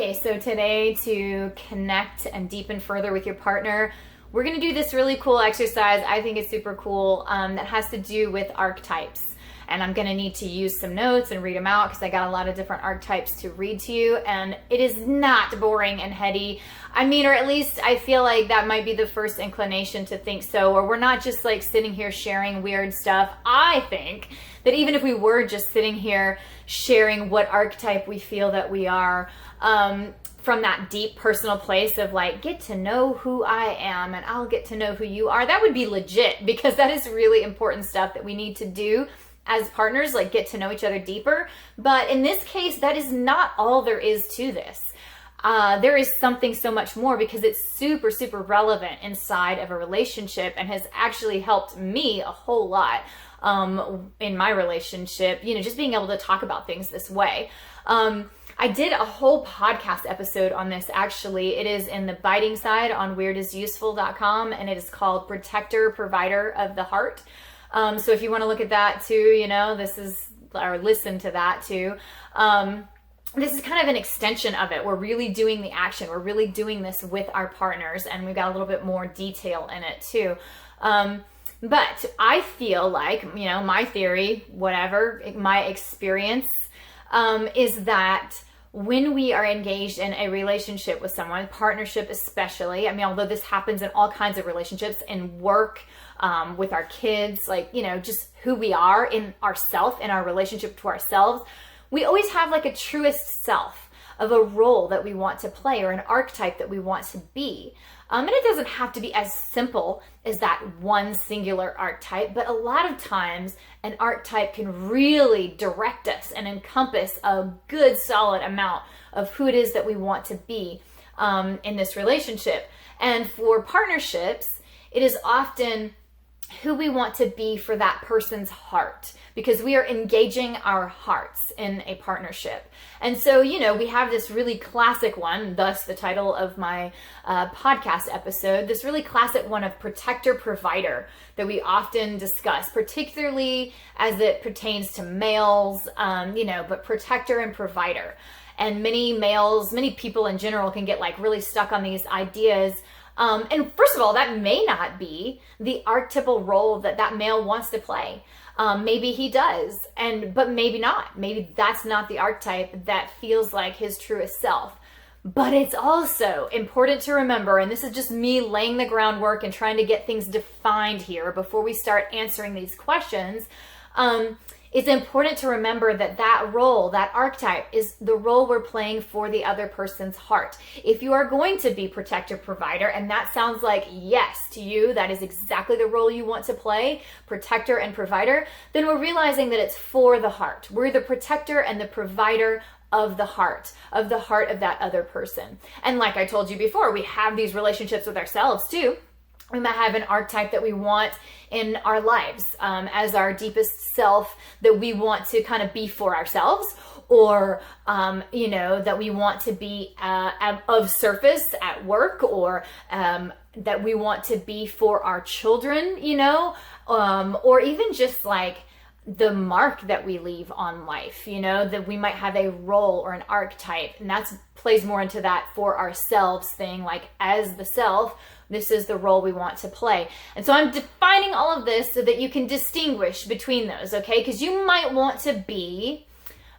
Okay, so today to connect and deepen further with your partner, we're going to do this really cool exercise. I think it's super cool that has to do with archetypes. And I'm going to need to use some notes and read them out because I got a lot of different archetypes to read to you. And it is not boring and heady. I mean, or at least I feel like that might be the first inclination to think so. Or we're not just like sitting here sharing weird stuff. I think that even if we were just sitting here sharing what archetype we feel that we are, from that deep personal place of like, get to know who I am and I'll get to know who you are, that would be legit, because that is really important stuff that we need to do as partners, like get to know each other deeper. But in this case, that is not all there is to this. There is something so much more, because it's super, super relevant inside of a relationship and has actually helped me a whole lot in my relationship, you know, just being able to talk about things this way. I did a whole podcast episode on this, actually. It is in the biting side on weirdisuseful.com, and it is called Protector, Provider of the Heart. So if you want to look at that too, you know, or listen to that too. This is kind of an extension of it. We're really doing the action. We're really doing this with our partners, and we've got a little bit more detail in it too. But I feel like, you know, my theory, whatever, my experience, is that when we are engaged in a relationship with someone, partnership especially, I mean, although this happens in all kinds of relationships, in work, with our kids, like, you know, just who we are in ourself, in our relationship to ourselves, we always have like a truest self of a role that we want to play or an archetype that we want to be. And it doesn't have to be as simple as that one singular archetype, but a lot of times an archetype can really direct us and encompass a good solid amount of who it is that we want to be in this relationship. And for partnerships, it is often who we want to be for that person's heart, because we are engaging our hearts in a partnership. And so, you know, we have this really classic one, thus the title of my podcast episode, this really classic one of protector provider that we often discuss, particularly as it pertains to males, you know, but protector and provider. And many males, many people in general can get like really stuck on these ideas. And first of all, that may not be the archetypal role that that male wants to play. Maybe he does, but maybe not. Maybe that's not the archetype that feels like his truest self. But it's also important to remember, and this is just me laying the groundwork and trying to get things defined here before we start answering these questions. It's important to remember that that role, that archetype, is the role we're playing for the other person's heart. If you are going to be protector provider, and that sounds like yes to you, that is exactly the role you want to play, protector and provider, then we're realizing that it's for the heart. We're the protector and the provider of the heart of that other person. And like I told you before, we have these relationships with ourselves too. We might have an archetype that we want in our lives as our deepest self that we want to kind of be for ourselves, or, you know, that we want to be of surface at work, or that we want to be for our children, you know, or even just like the mark that we leave on life, you know, that we might have a role or an archetype, and that plays more into that for ourselves thing, like as the self, this is the role we want to play. And so I'm defining all of this so that you can distinguish between those, okay? Because you might want to be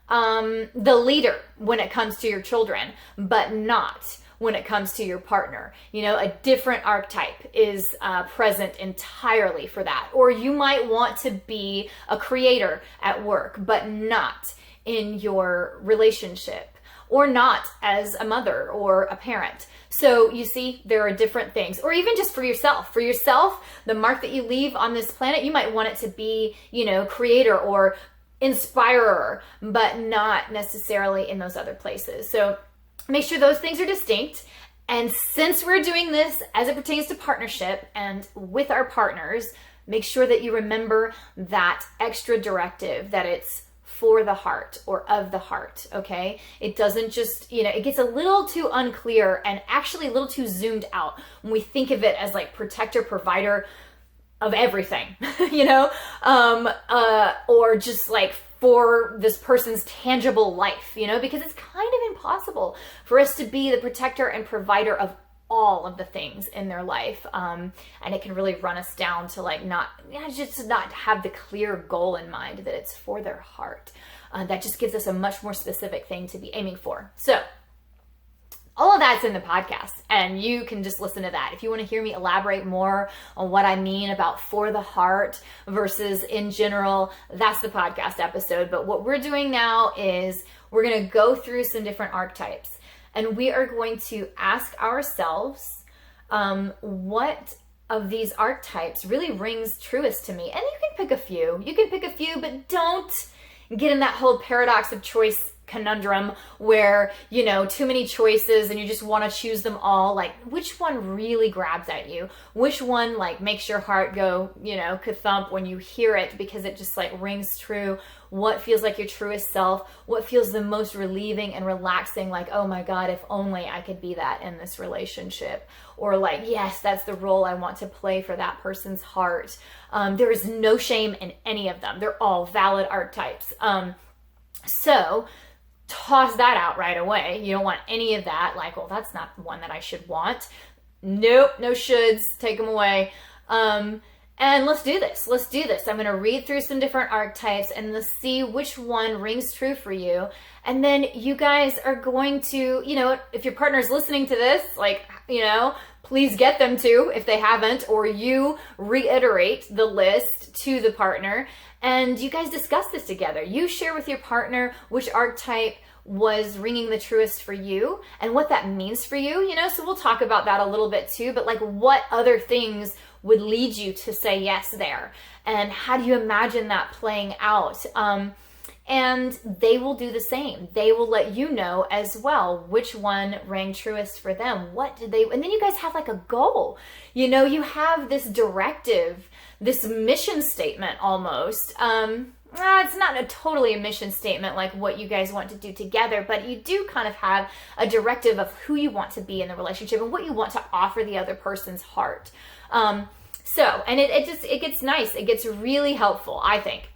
the leader when it comes to your children, but not when it comes to your partner. You know, a different archetype is present entirely for that. Or you might want to be a creator at work, but not in your relationship, or not as a mother or a parent. So you see, there are different things. Or even just for yourself. For yourself, the mark that you leave on this planet, you might want it to be, you know, creator or inspirer, but not necessarily in those other places. So make sure those things are distinct. And since we're doing this as it pertains to partnership and with our partners, make sure that you remember that extra directive, that it's for the heart or of the heart, okay? It doesn't just, you know, it gets a little too unclear and actually a little too zoomed out when we think of it as like protector, provider of everything, you know? Or just like for this person's tangible life, because it's kind of impossible for us to be the protector and provider of all of the things in their life. And it can really run us down to just not have the clear goal in mind that it's for their heart. That just gives us a much more specific thing to be aiming for. So all of that's in the podcast, and you can just listen to that. If you want to hear me elaborate more on what I mean about for the heart versus in general, that's the podcast episode. But what we're doing now is we're going to go through some different archetypes, and we are going to ask ourselves what of these archetypes really rings truest to me. And you can pick a few, but don't get in that whole paradox of choice conundrum where, too many choices and you just want to choose them all. Like, which one really grabs at you? Which one makes your heart go, ka-thump when you hear it, because it just rings true? What feels like your truest self? What feels the most relieving and relaxing? Like, oh my God, if only I could be that in this relationship. Or yes, that's the role I want to play for that person's heart. There is no shame in any of them. They're all valid archetypes. So toss that out right away. You don't want any of that. Well, that's not one that I should want. Nope, no shoulds. Take them away. And let's do this. I'm going to read through some different archetypes and let's see which one rings true for you. And then you guys are going to, if your partner's listening to this, please get them to, if they haven't, or you reiterate the list to the partner and you guys discuss this together. You share with your partner which archetype was ringing the truest for you and what that means for you, so we'll talk about that a little bit too, but what other things would lead you to say yes there? And how do you imagine that playing out? And they will do the same. They will let you know as well which one rang truest for them. What did they, and then you guys have a goal. You have this directive, this mission statement almost. It's not totally a mission statement like what you guys want to do together, but you do kind of have a directive of who you want to be in the relationship and what you want to offer the other person's heart. And it gets nice. It gets really helpful, I think,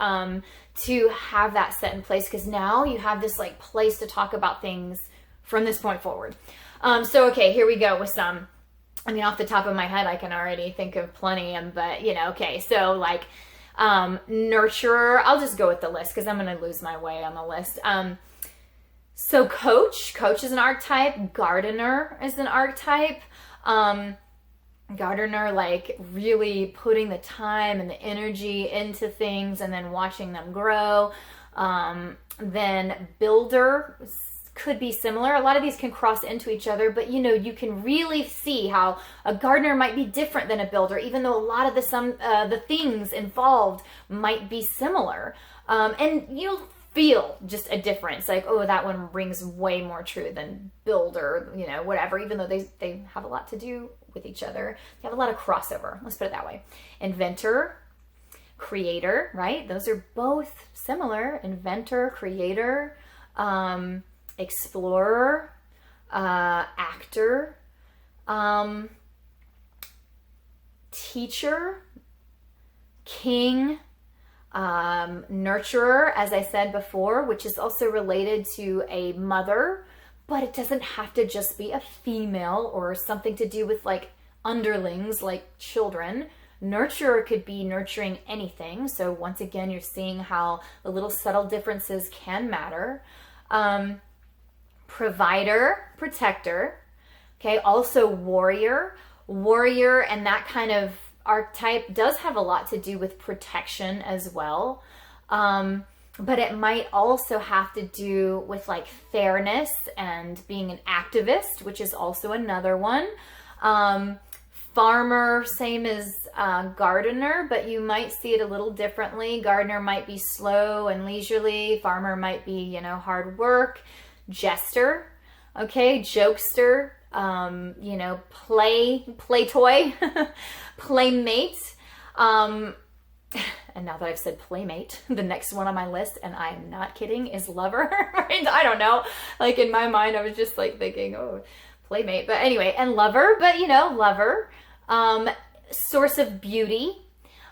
to have that set in place, because now you have this place to talk about things from this point forward. Okay, here we go with some. Off the top of my head, I can already think of plenty, but okay. So nurturer, I'll just go with the list because I'm going to lose my way on the list. So coach is an archetype. Gardener is an archetype. Gardener, really putting the time and the energy into things and then watching them grow. Then builder could be similar. A lot of these can cross into each other, but you can really see how a gardener might be different than a builder, even though a lot of the things involved might be similar. And you'll feel just a difference, that one rings way more true than builder, whatever, even though they have a lot to do with each other. They have a lot of crossover. Let's put it that way. Inventor, creator, right? Those are both similar. Inventor, creator, explorer, actor, teacher, king, nurturer, as I said before, which is also related to a mother, but it doesn't have to just be a female or something to do with underlings, like children. Nurturer could be nurturing anything. So once again, you're seeing how the little subtle differences can matter. Provider, protector. Okay, also warrior, and that kind of archetype does have a lot to do with protection as well. But it might also have to do with fairness and being an activist, which is also another one. Farmer, same as gardener, but you might see it a little differently. Gardener might be slow and leisurely. Farmer might be, hard work. Jester, okay, jokester, play toy, playmate. And now that I've said playmate, the next one on my list, and I am not kidding, is lover. I don't know. In my mind, I was just thinking, oh, playmate. But anyway, and lover, but lover. Source of beauty.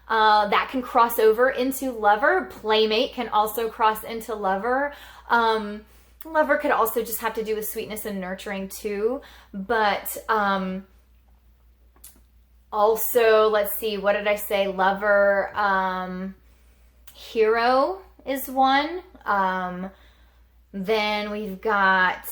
That can cross over into lover. Playmate can also cross into lover. Lover could also just have to do with sweetness and nurturing too. But also, let's see, what did I say? Lover, hero is one. Then we've got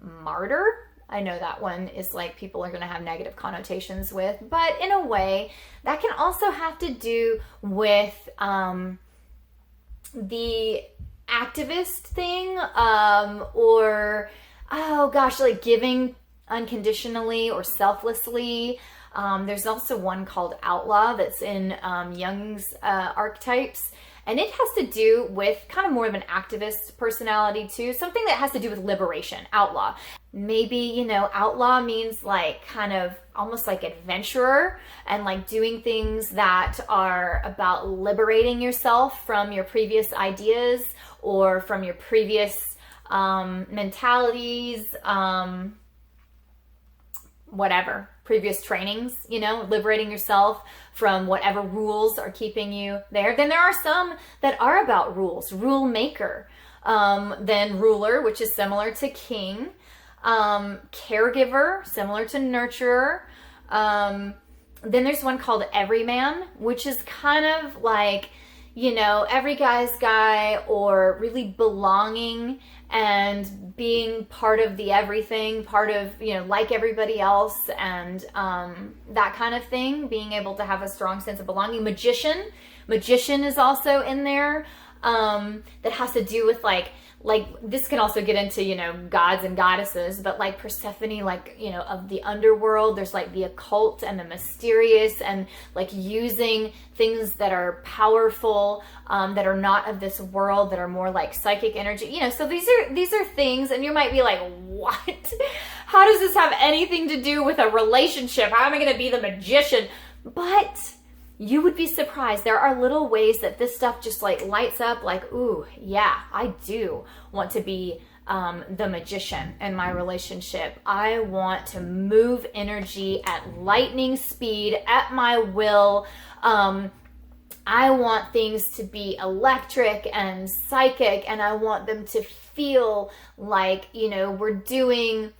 martyr. I know that one is like people are going to have negative connotations with, but in a way that can also have to do with the activist thing, or, oh gosh, like giving unconditionally or selflessly. There's also one called outlaw that's in Jung's Archetypes. And it has to do with kind of more of an activist personality too. Something that has to do with liberation, outlaw. Maybe, you know, outlaw means like kind of almost like adventurer and like doing things that are about liberating yourself from your previous ideas or from your previous mentalities, whatever, previous trainings, you know, liberating yourself from whatever rules are keeping you there. Then there are some that are about rules, rule maker, then ruler, which is similar to king, caregiver, similar to nurturer. Then there's one called everyman, which is kind of like, you know, every guy's guy, or really belonging and being part of the everything, part of, you know, like everybody else, and that kind of thing, being able to have a strong sense of belonging. Magician is also in there. That has to do with like this can also get into, you know, gods and goddesses, but like Persephone, like, you know, of the underworld, there's like the occult and the mysterious, and like using things that are powerful, that are not of this world, that are more like psychic energy, you know. So these are things, and you might be like, what? How does this have anything to do with a relationship? How am I going to be the magician? But you would be surprised. There are little ways that this stuff just like lights up, like, ooh, yeah, I do want to be the magician in my relationship. I want to move energy at lightning speed, at my will. I want things to be electric and psychic, and I want them to feel like, you know, we're doing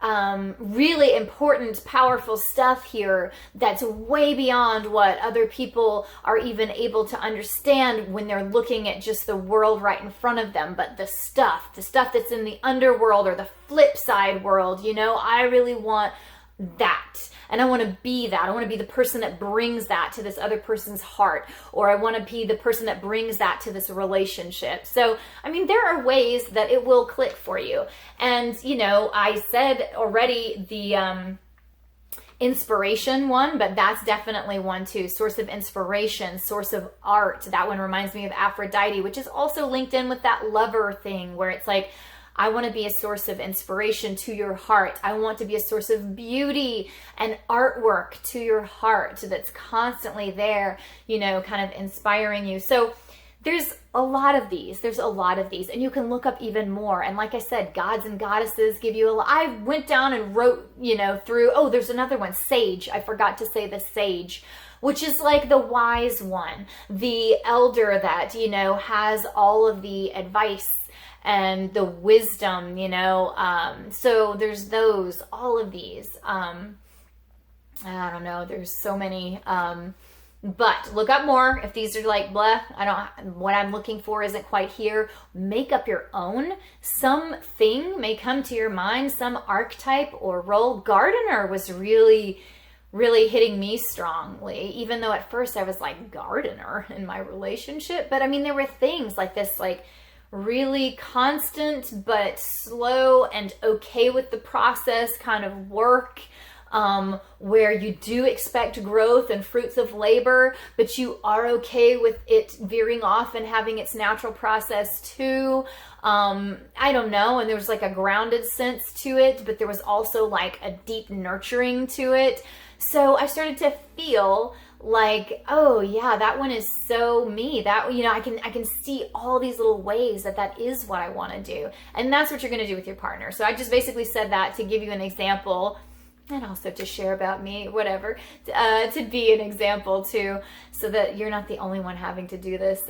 really important, powerful stuff here that's way beyond what other people are even able to understand when they're looking at just the world right in front of them. But the stuff that's in the underworld or the flip side world, you know, I really want that. And I want to be that. I want to be the person that brings that to this other person's heart, or I want to be the person that brings that to this relationship. So, I mean, there are ways that it will click for you. And, you know, I said already the inspiration one, but that's definitely one too. Source of inspiration, source of art. That one reminds me of Aphrodite, which is also linked in with that lover thing, where it's like, I want to be a source of inspiration to your heart. I want to be a source of beauty and artwork to your heart that's constantly there, you know, kind of inspiring you. So there's a lot of these. And you can look up even more. And like I said, gods and goddesses give you a lot. I went down and wrote, you know, through, oh, there's another one, sage. I forgot to say the sage, which is like the wise one, the elder that, you know, has all of the advice and the wisdom, you know. So there's those, all of these. I don't know, there's so many. But look up more. If these are like blah, what I'm looking for isn't quite here, make up your own. Something may come to your mind, some archetype or role. Gardener was really hitting me strongly, even though at first I was like, gardener in my relationship. But I mean, there were things like this, like really constant but slow and okay with the process kind of work, where you do expect growth and fruits of labor, but you are okay with it veering off and having its natural process too. I don't know. And there was like a grounded sense to it, but there was also like a deep nurturing to it. So I started to feel like, oh yeah, that one is so me. That, you know, I can see all these little ways that is what I want to do. And that's what you're going to do with your partner. So I just basically said that to give you an example and also to share about me, whatever, to be an example too, so that you're not the only one having to do this.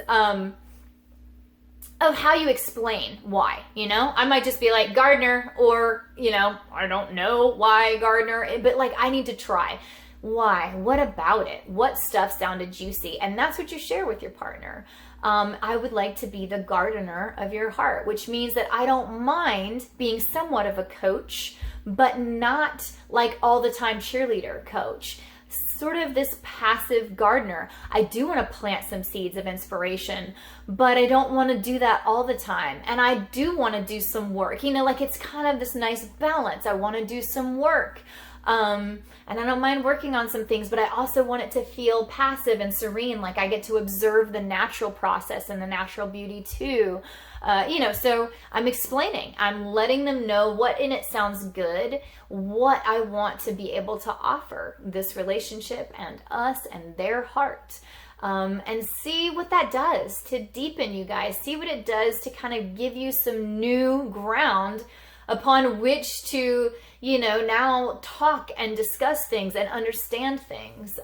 Of how you explain why, I might just be like gardener, or, I don't know why gardener, but like I need to try. Why? What about it? What stuff sounded juicy? And that's what you share with your partner. I would like to be the gardener of your heart, which means that I don't mind being somewhat of a coach, but not like all the time cheerleader coach. Sort of this passive gardener. I do want to plant some seeds of inspiration, but I don't want to do that all the time. And I do want to do some work, like it's kind of this nice balance. I want to do some work. And I don't mind working on some things, but I also want it to feel passive and serene, like I get to observe the natural process and the natural beauty too. So I'm explaining, I'm letting them know what in it sounds good, what I want to be able to offer this relationship and us and their heart. And see what that does to deepen you guys. See what it does to kind of give you some new ground upon which to, now talk and discuss things and understand things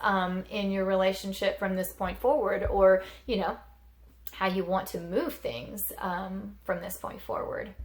in your relationship from this point forward, or, how you want to move things from this point forward.